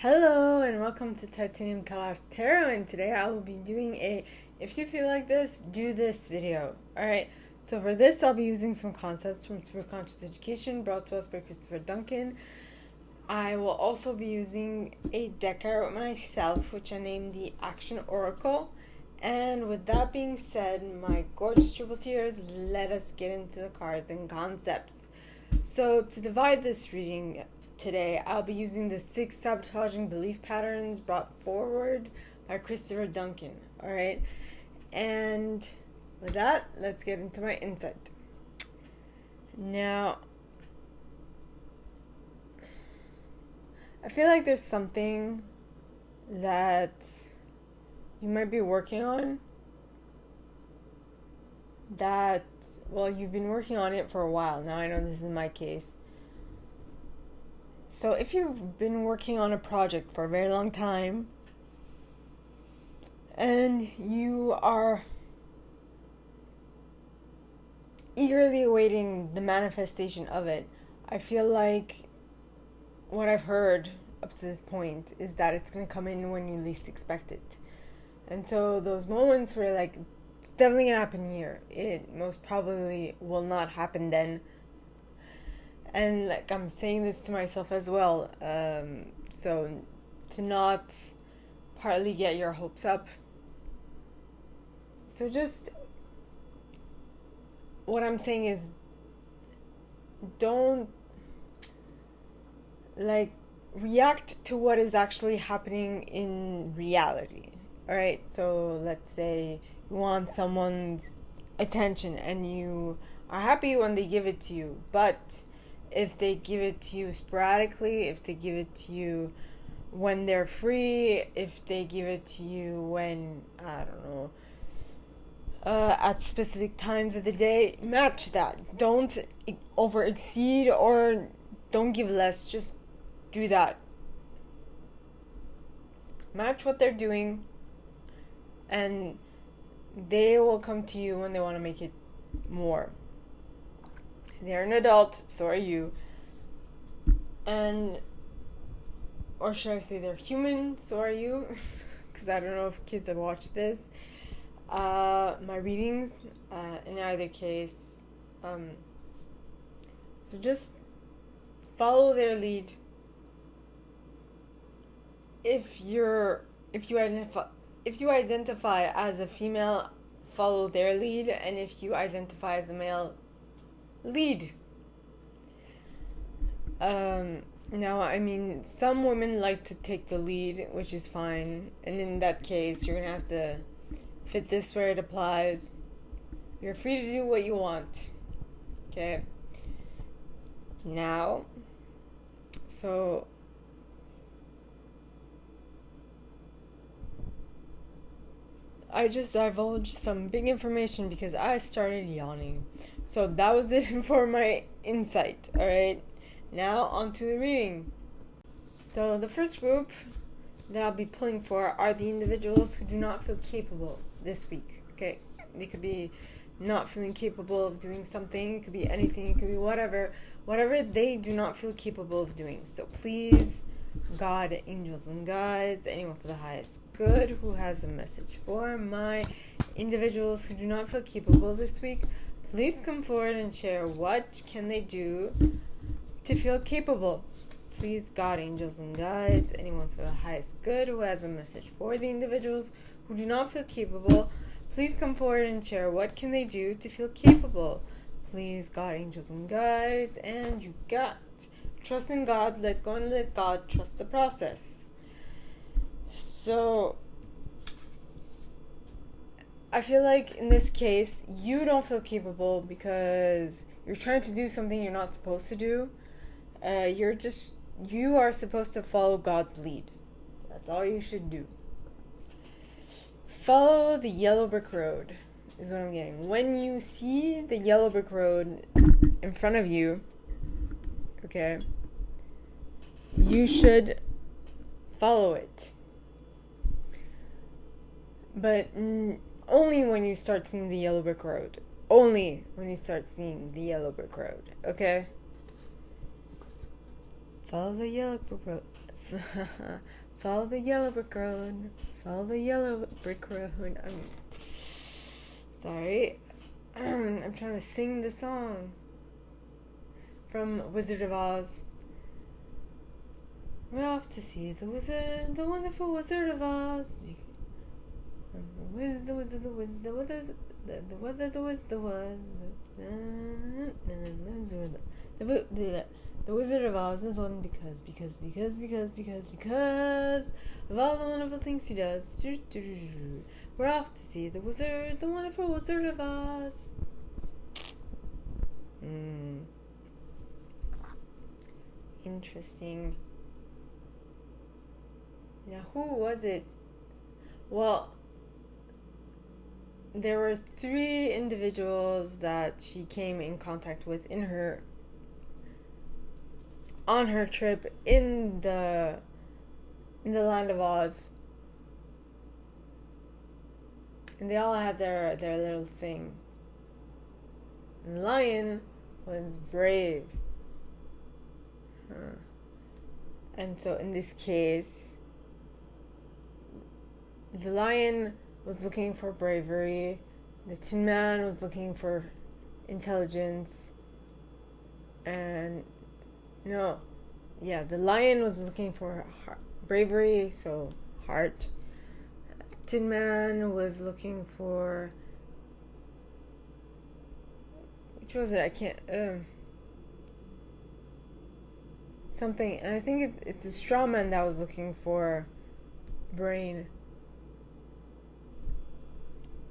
Hello and welcome to titaniumtalarstarot, and today I will be doing a if you feel like this, do this video. Alright, so for this I'll be using some concepts from Superconscious Education brought to us by Chris Duncan. I will also be using a deck I wrote myself, which I named the Action Oracle. And with that being said, my gorgeous triple tears, let us get into the cards and concepts. So to divide this reading today, I'll be using the 6 sabotaging belief patterns brought forward by Christopher Duncan. Alright, and with that, let's get into my insight. Now, I feel like there's something that you might be working on that, well, you've been working on it for a while. Now, I know this is my case. So if you've been working on a project for a very long time and you are eagerly awaiting the manifestation of it, I feel like what I've heard up to this point is that it's going to come in when you least expect it. And so those moments where it's definitely going to happen here, it most probably will not happen then. And I'm saying this to myself as well, so to not partly get your hopes up. So just what I'm saying is, don't react to what is actually happening in reality. Alright, so let's say you want someone's attention and you are happy when they give it to you, but if they give it to you sporadically, if they give it to you when they're free, if they give it to you when, I don't know, at specific times of the day, match that. Don't over exceed or don't give less, just do that. Match what they're doing and they will come to you when they want to make it more. They're an adult, so are you. Or should I say they're human, so are you? Because I don't know if kids have watched this. My readings, in either case. So just follow their lead. If you identify as a female, follow their lead, and if you identify as a male, lead. Now, I mean, some women like to take the lead, which is fine, and in that case, you're gonna have to fit this where it applies. You're free to do what you want. Okay? Now, so I just divulged some big information because I started yawning. So that was it for my insight, alright? Now on to the reading. So the first group that I'll be pulling for are the individuals who do not feel capable this week, okay? They could be not feeling capable of doing something, it could be anything, it could be whatever they do not feel capable of doing. So please, God, angels and guides, anyone for the highest good who has a message for my individuals who do not feel capable this week, please come forward and share what can they do to feel capable. Please, God, angels and guides, anyone for the highest good who has a message for the individuals who do not feel capable, please come forward and share what can they do to feel capable. Please, God, angels and guides, and you got. Trust in God, let go and let God, trust the process. So I feel like in this case, you don't feel capable because you're trying to do something you're not supposed to do. You are supposed to follow God's lead. That's all you should do. Follow the yellow brick road is what I'm getting. When you see the yellow brick road in front of you, okay, you should follow it. But only when you start seeing the yellow brick road. Only when you start seeing the yellow brick road, okay? Follow the yellow brick road. Follow the yellow brick road. Follow the yellow brick road. I'm sorry. I'm trying to sing the song from Wizard of Oz. We're off to see the wizard, the wonderful Wizard of Oz. The wizard, the wizard, the wizard, the wizard, the wizard, the wizard. The Wizard of Oz is one because of all the wonderful things he does. We're off to see the wizard, the wonderful Wizard of Oz. Interesting. Now, who was it? Well, there were 3 individuals that she came in contact with on her trip in the land of Oz. And they all had their little thing. And the lion was brave. And so in this case, the lion was looking for bravery. The Tin Man was looking for intelligence. And the lion was looking for bravery, so heart. Tin Man was looking for, which was it? I can't. Something, and I think it's a straw man that was looking for brain.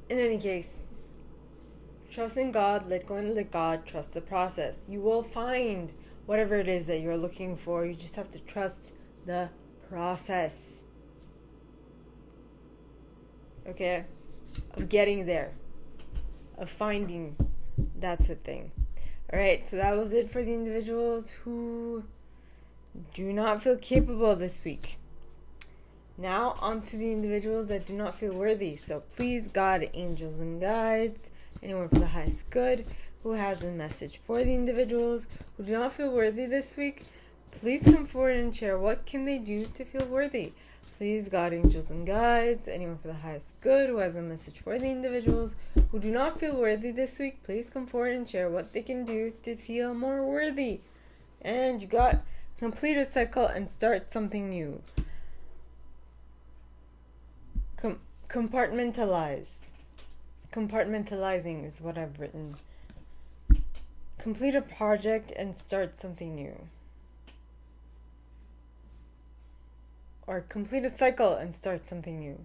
In any case, trust in God, let go and let God, trust the process. You will find whatever it is that you're looking for. You just have to trust the process. Okay? Of getting there. Of finding. That's the thing. Alright, so that was it for the individuals who do not feel capable this week. Now, on to the individuals that do not feel worthy. So please, God, angels, and guides, anyone for the highest good, who has a message for the individuals who do not feel worthy this week, please come forward and share what can they do to feel worthy. Please, God, angels, and guides, anyone for the highest good, who has a message for the individuals who do not feel worthy this week, please come forward and share what they can do to feel more worthy. And you got complete a cycle and start something new. Compartmentalize. Compartmentalizing is what I've written. Complete a project and start something new. Or complete a cycle and start something new.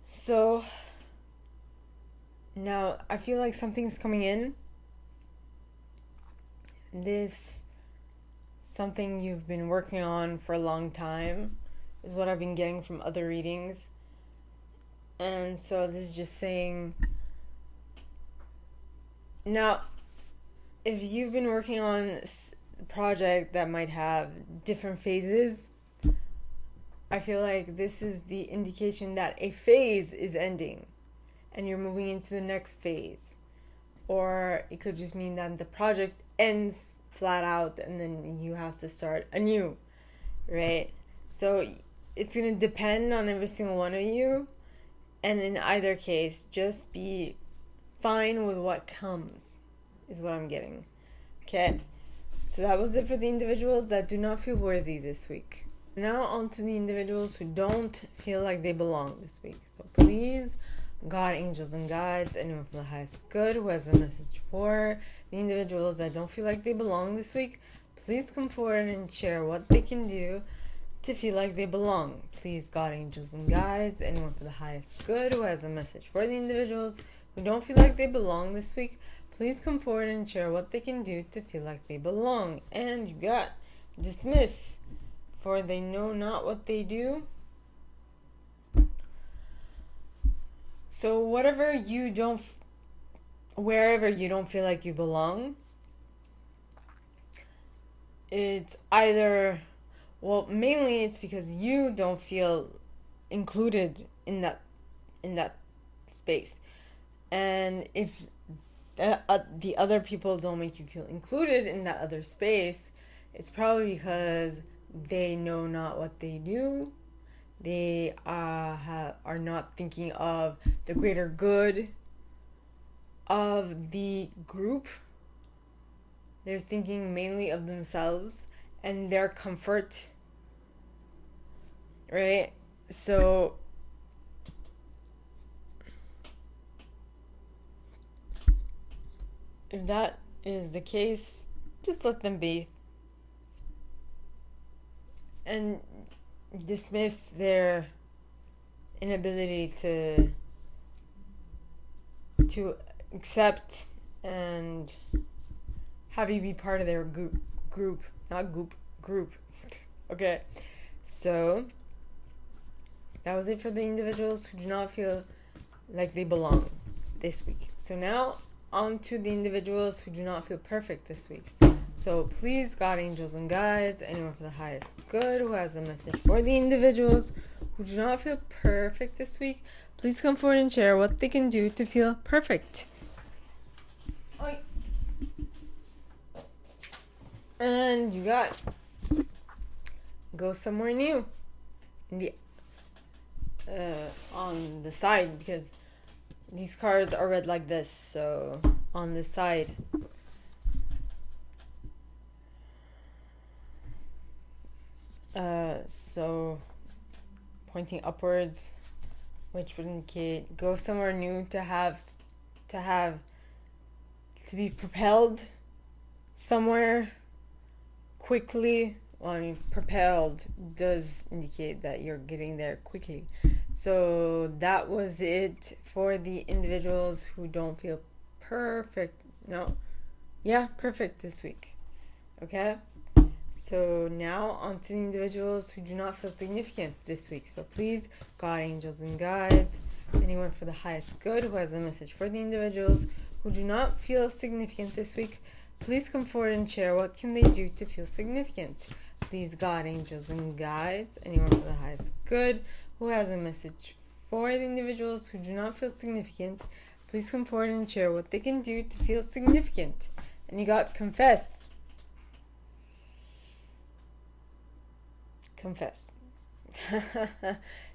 So, now I feel like something's coming in. This something you've been working on for a long time is what I've been getting from other readings. And so this is just saying, now, if you've been working on a project that might have different phases, I feel like this is the indication that a phase is ending and you're moving into the next phase. Or it could just mean that the project ends flat out and then you have to start anew, right? So it's going to depend on every single one of you. And in either case, just be fine with what comes, is what I'm getting. Okay? So that was it for the individuals that do not feel worthy this week. Now on to the individuals who don't feel like they belong this week. So please, God, angels, and guides, anyone from the highest good who has a message for the individuals that don't feel like they belong this week, please come forward and share what they can do to feel like they belong. Please, God, angels, and guides, anyone for the highest good who has a message for the individuals who don't feel like they belong this week, please come forward and share what they can do to feel like they belong. And you got dismiss, for they know not what they do. So wherever you don't feel like you belong, it's either, well, mainly it's because you don't feel included in that space. And if the other people don't make you feel included in that other space, it's probably because they know not what they do. They are not thinking of the greater good of the group. They're thinking mainly of themselves and their comfort, right? So if that is the case, just let them be and dismiss their inability to accept and have you be part of their group. Okay, so that was it for the individuals who do not feel like they belong this week. So now on to the individuals who do not feel perfect this week. So please, God, angels, and guides, anyone for the highest good who has a message for the individuals who do not feel perfect this week, please come forward and share what they can do to feel perfect. Oi. And you got go somewhere new in the on the side, because these cards are read like this, so on the side. So pointing upwards, which would indicate go somewhere new, to be propelled somewhere quickly. Well, I mean, propelled does indicate that you're getting there quickly. So that was it for the individuals who don't feel perfect. Perfect this week. Okay? So now on to the individuals who do not feel significant this week. So please, God, angels, and guides, anyone for the highest good who has a message for the individuals who do not feel significant this week, please come forward and share what can they do to feel significant. Please, God, angels, and guides, anyone for the highest good who has a message for the individuals who do not feel significant, please come forward and share what they can do to feel significant. And you got confess.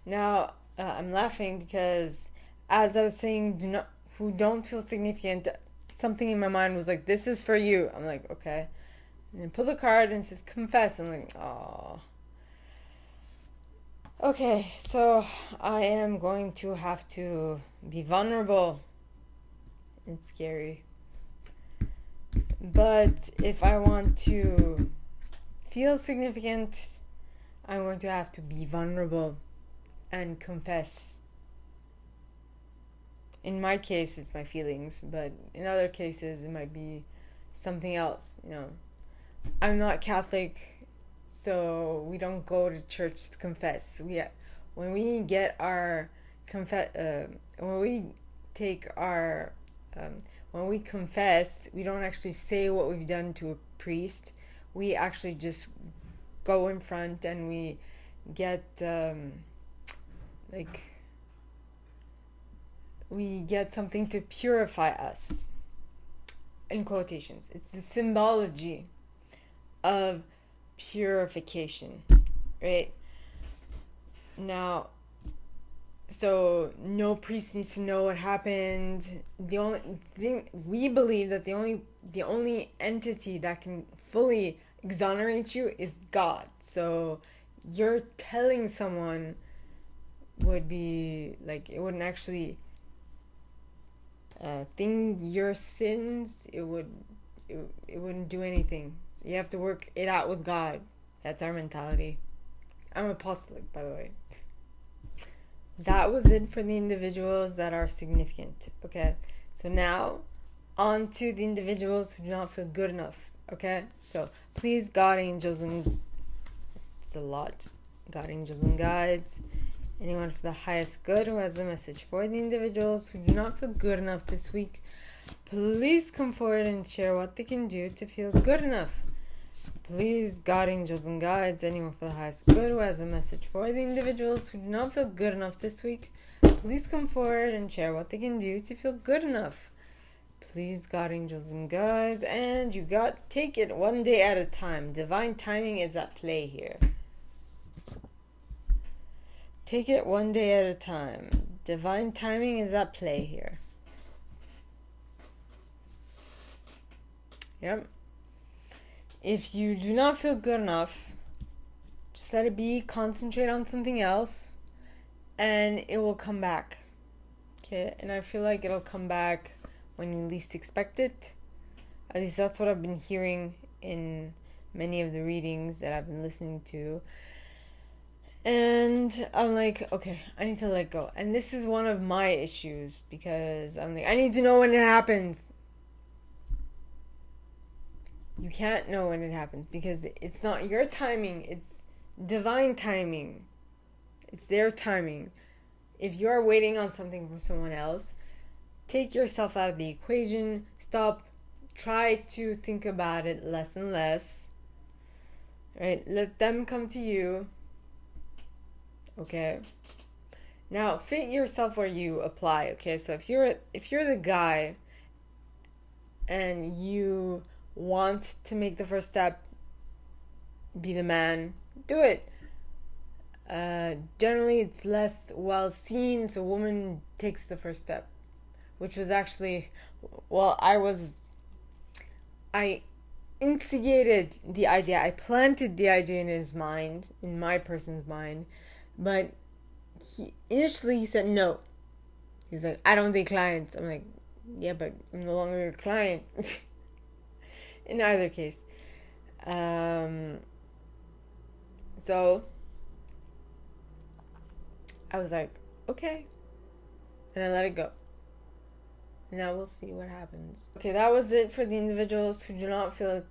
Now I'm laughing because as I was saying who don't feel significant, something in my mind was like, this is for you. I'm like, okay. And then pull the card and it says confess. I'm like, oh. Okay, so I am going to have to be vulnerable. It's scary. But if I want to feel significant, I'm going to have to be vulnerable and confess. In my case, it's my feelings, but in other cases, it might be something else. I'm not Catholic, so we don't go to church to confess. When we confess, we don't actually say what we've done to a priest. We actually just go in front and we get we get something to purify us, in quotations. It's the symbology of purification, right? Now, so no priest needs to know what happened. The only thing we believe that the only entity that can fully exonerate you is God. So you're telling someone would be like, it wouldn't actually thing your sins. It wouldn't do anything. You have to work it out with God. That's our mentality. I'm apostolic, by the way. That was it for the individuals that are significant. Okay, so now on to the individuals who do not feel good enough. Okay, so please, God, angels, and it's a lot. God, angels, and guides, anyone for the highest good who has a message for the individuals who do not feel good enough this week, please come forward and share what they can do to feel good enough. Please, God, angels, and guides, anyone for the highest good who has a message for the individuals who do not feel good enough this week, please come forward and share what they can do to feel good enough. Please, God, angels, and guides. And you got, take it one day at a time. Divine timing is at play here. Take it one day at a time. Divine timing is at play here. Yep. If you do not feel good enough, just let it be. Concentrate on something else, and it will come back. Okay? And I feel like it'll come back when you least expect it. At least that's what I've been hearing in many of the readings that I've been listening to. And I'm like, okay, I need to let go. And this is one of my issues, because I'm like, I need to know when it happens. You can't know when it happens because it's not your timing, it's divine timing. It's their timing. If you're waiting on something from someone else, take yourself out of the equation. Stop. Try to think about it less and less. Right? Let them come to you. Okay? Now, fit yourself where you apply. Okay? So if you're the guy and you want to make the first step, be the man, do it. Generally, it's less well seen if the woman takes the first step, which was actually, well, I instigated the idea. I planted the idea in his mind, in my person's mind, but initially he said no. He's like, I don't take clients. I'm like, yeah, but I'm no longer your client. In either case. So I was like, okay. And I let it go. Now we'll see what happens. Okay, that was it for the individuals who do not feel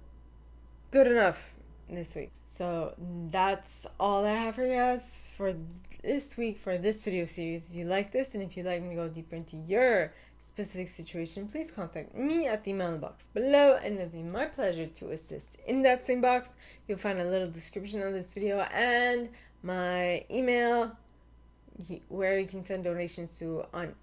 good enough this week. So that's all I have for you guys for this week, for this video series. If you like this, and if you'd like me to go deeper into your specific situation, please contact me at the email box below, and it'll be my pleasure to assist. In that same box, you'll find a little description of this video and my email, where you can send donations to on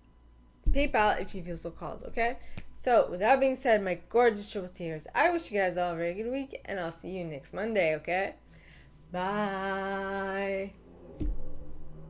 PayPal if you feel so called. Okay, so with that being said, my gorgeous triple tears, I wish you guys all a very good week, and I'll see you next Monday. Okay, bye.